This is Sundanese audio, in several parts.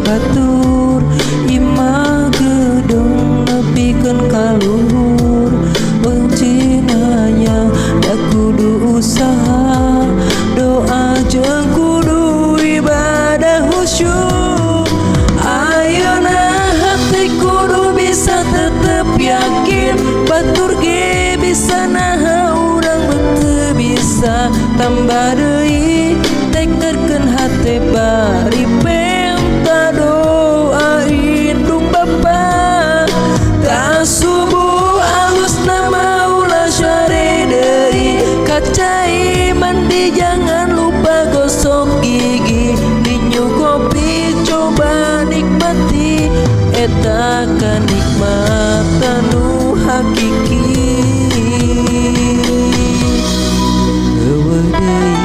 batur imah gedung nepikeun kaluhur cinanya da kudu usaha doa jeung kudu ibadah khusyuk ayeuna hati kudu bisa tetep yakin batur ge bisa naha urang teu bisa tambah deui tekerkeun hate bari penta doa indung Bapa ka subuh alusna maula syare deui kacai mandi jangan lupa gosok gigi dinyu kopi coba nikmati eta kanikmatan nu hakiki eueuh deui.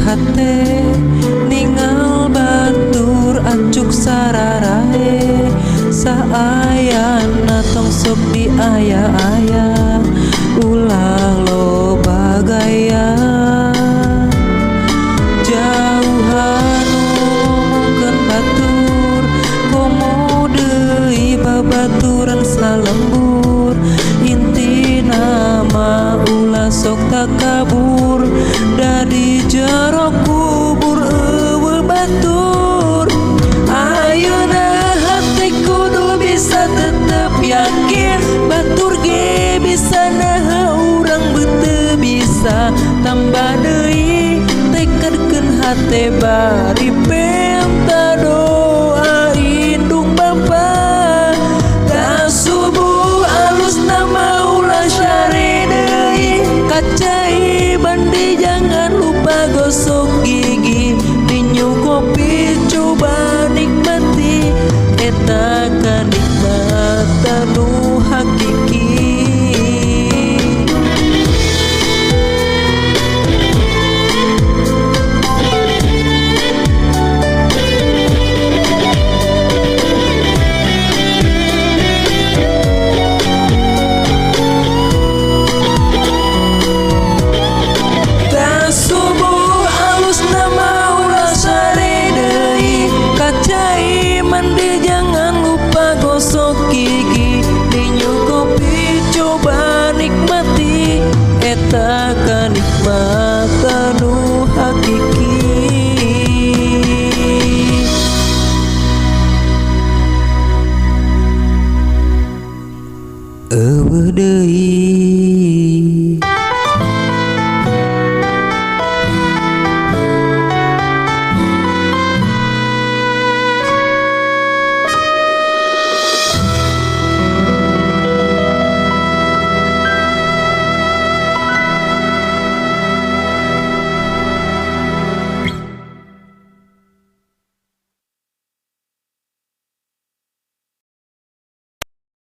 Hate ningal batur acuk sararahe saayana tong sok diaya-aya ulah loba gaya jauhan ngomongkeun batur komo deui babaturan salembur intina mah ulah sok takabur dari jero kubur eueuh batur ayeuna hati kudu bisa tetep yakin batur ge bisa naha urang teu bisa tambah deui tekerkeun hate bari